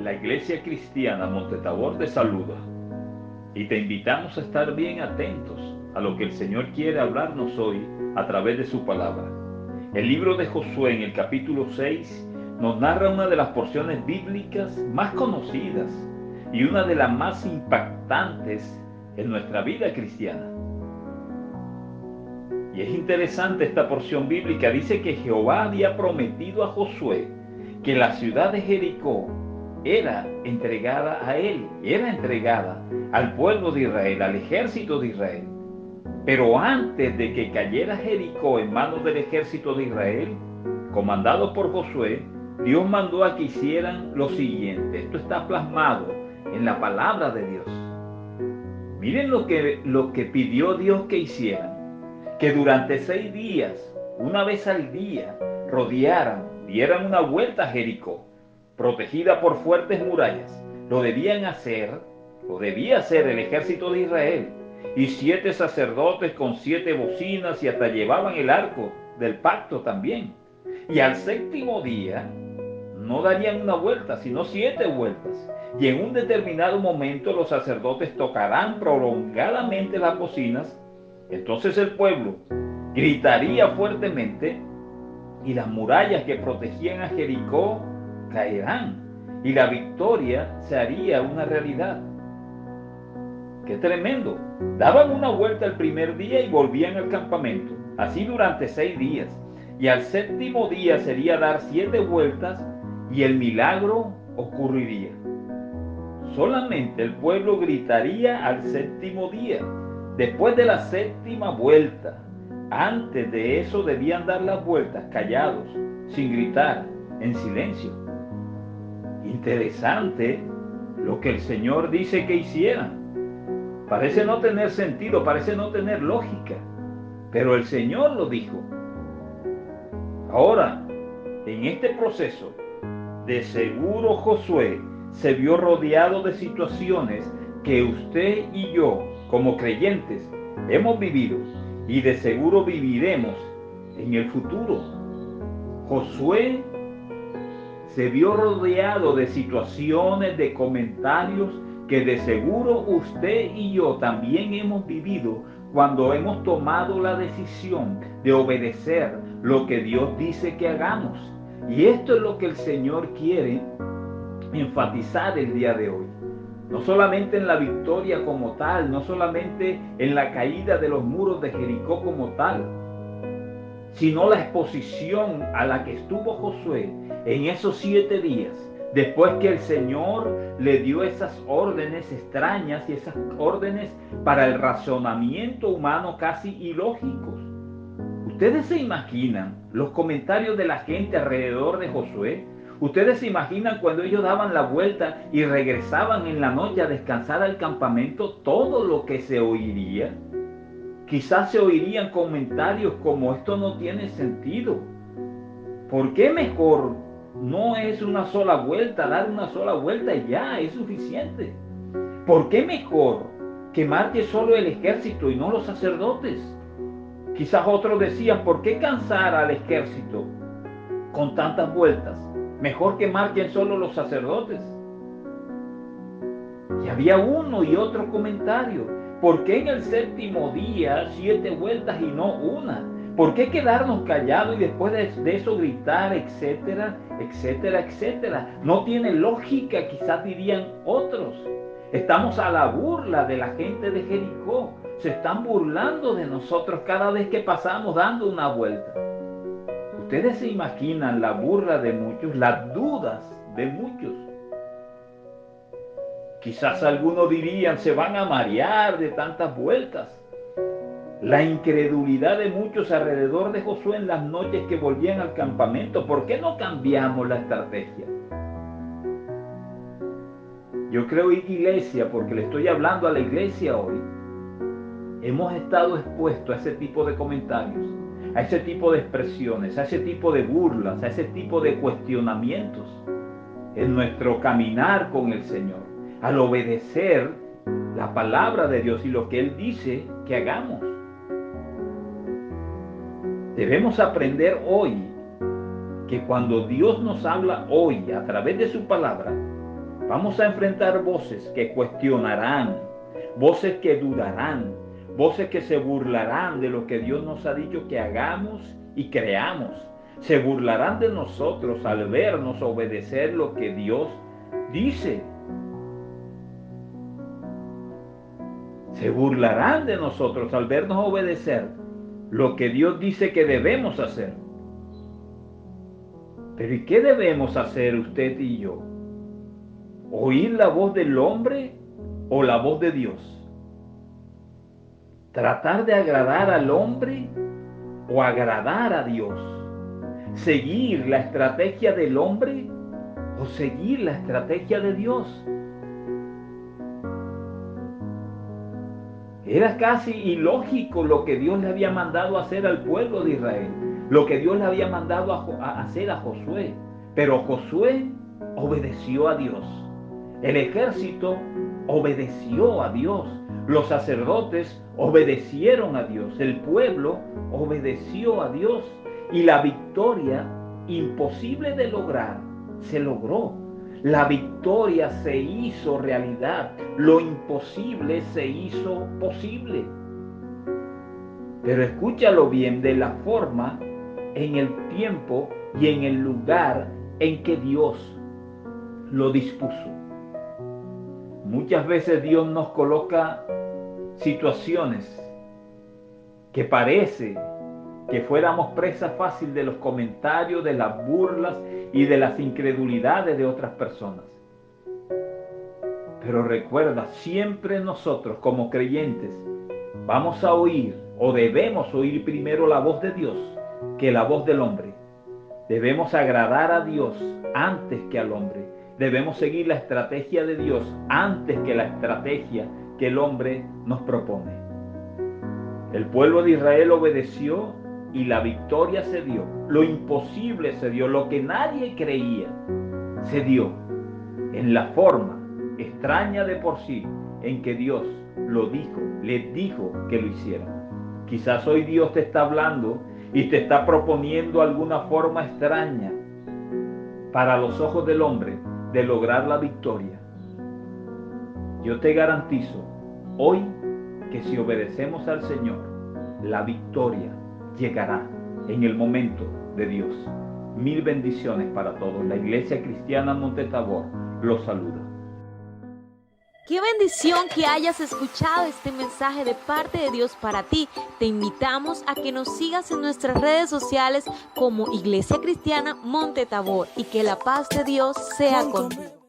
La Iglesia Cristiana Monte Tabor te saluda y te invitamos a estar bien atentos a lo que el Señor quiere hablarnos hoy a través de su palabra. El libro de Josué en el capítulo 6 nos narra una de las porciones bíblicas más conocidas y una de las más impactantes en nuestra vida cristiana. Y es interesante esta porción bíblica. Dice que Jehová había prometido a Josué que la ciudad de Jericó era entregada a él, era entregada al pueblo de Israel, al ejército de Israel. Pero antes de que cayera Jericó en manos del ejército de Israel, comandado por Josué, Dios mandó a que hicieran lo siguiente. Esto está plasmado en la palabra de Dios. Miren lo que pidió Dios que hicieran. Que durante 6 días, una vez al día, rodearan, dieran una vuelta a Jericó, protegida por fuertes murallas. Lo debía hacer el ejército de Israel. Y 7 sacerdotes con 7 bocinas y hasta llevaban el arco del pacto también. Y al 7º día no darían una vuelta, sino 7 vueltas. Y en un determinado momento los sacerdotes tocarán prolongadamente las bocinas. Entonces el pueblo gritaría fuertemente y las murallas que protegían a Jericó caerán y la victoria se haría una realidad. ¡Qué tremendo! Daban una vuelta el primer día y volvían al campamento, así durante 6 días. Y al 7º día sería dar 7 vueltas y el milagro ocurriría. Solamente el pueblo gritaría al 7º día. Después de la 7ª vuelta, antes de eso debían dar las vueltas callados, sin gritar, en silencio. Interesante lo que el Señor dice que hicieran. Parece no tener sentido, parece no tener lógica, pero el Señor lo dijo. Ahora, en este proceso, de seguro Josué se vio rodeado de situaciones que usted y yo, como creyentes, hemos vivido y de seguro viviremos en el futuro. Josué se vio rodeado de situaciones, de comentarios que de seguro usted y yo también hemos vivido cuando hemos tomado la decisión de obedecer lo que Dios dice que hagamos. Y esto es lo que el Señor quiere enfatizar el día de hoy. No solamente en la victoria como tal, no solamente en la caída de los muros de Jericó como tal, sino la exposición a la que estuvo Josué en esos 7 días, después que el Señor le dio esas órdenes extrañas y esas órdenes para el razonamiento humano casi ilógicos. ¿Ustedes se imaginan los comentarios de la gente alrededor de Josué? ¿Ustedes se imaginan cuando ellos daban la vuelta y regresaban en la noche a descansar al campamento, todo lo que se oiría? Quizás se oirían comentarios como: esto no tiene sentido. ¿Por qué mejor no es una sola vuelta, dar una sola vuelta y ya es suficiente? ¿Por qué mejor que marche solo el ejército y no los sacerdotes? Quizás otros decían: ¿por qué cansar al ejército con tantas vueltas? Mejor que marchen solo los sacerdotes. Y había uno y otro comentario: ¿por qué en el 7º día 7 vueltas y no una? ¿Por qué quedarnos callados y después de eso gritar, etcétera, etcétera, etcétera? No tiene lógica, quizás dirían otros. Estamos a la burla de la gente de Jericó. Se están burlando de nosotros cada vez que pasamos dando una vuelta. Ustedes se imaginan la burla de muchos, las dudas de muchos. Quizás algunos dirían: se van a marear de tantas vueltas. La incredulidad de muchos alrededor de Josué en las noches que volvían al campamento. ¿Por qué no cambiamos la estrategia? Yo creo, iglesia, porque le estoy hablando a la iglesia hoy, hemos estado expuestos a ese tipo de comentarios, a ese tipo de expresiones, a ese tipo de burlas, a ese tipo de cuestionamientos en nuestro caminar con el Señor, al obedecer la palabra de Dios y lo que Él dice que hagamos. Debemos aprender hoy que cuando Dios nos habla hoy a través de su palabra, Vamos a enfrentar voces que cuestionarán, voces que dudarán, voces que se burlarán de lo que Dios nos ha dicho que hagamos y creamos. Se burlarán de nosotros al vernos obedecer lo que Dios dice. Se burlarán de nosotros al vernos obedecer lo que Dios dice que debemos hacer. Pero ¿y qué debemos hacer usted y yo? ¿Oír la voz del hombre o la voz de Dios? ¿Tratar de agradar al hombre o agradar a Dios? ¿Seguir la estrategia del hombre o seguir la estrategia de Dios? Era casi ilógico lo que Dios le había mandado a hacer al pueblo de Israel, lo que Dios le había mandado a hacer a Josué. Pero Josué obedeció a Dios. El ejército obedeció a Dios. Los sacerdotes obedecieron a Dios. El pueblo obedeció a Dios. Y la victoria, imposible de lograr, se logró. La victoria se hizo realidad. Lo imposible se hizo posible. Pero escúchalo bien, de la forma, en el tiempo y en el lugar en que Dios lo dispuso. Muchas veces Dios nos coloca situaciones que parece que fuéramos presa fácil de los comentarios, de las burlas y de las incredulidades de otras personas. Pero recuerda, siempre nosotros como creyentes vamos a oír o debemos oír primero la voz de Dios que la voz del hombre. Debemos agradar a Dios antes que al hombre. Debemos seguir la estrategia de Dios antes que la estrategia que el hombre nos propone. El pueblo de Israel obedeció y la victoria se dio. Lo imposible se dio, lo que nadie creía se dio en la forma extraña de por sí en que Dios lo dijo, les dijo que lo hicieran. Quizás hoy Dios te está hablando y te está proponiendo alguna forma extraña para los ojos del hombre de lograr la victoria. Yo te garantizo hoy que si obedecemos al Señor, la victoria llegará en el momento de Dios. Mil bendiciones para todos. La Iglesia Cristiana Monte Tabor los saluda. Qué bendición que hayas escuchado este mensaje de parte de Dios para ti. Te invitamos a que nos sigas en nuestras redes sociales como Iglesia Cristiana Monte Tabor y que la paz de Dios sea contigo.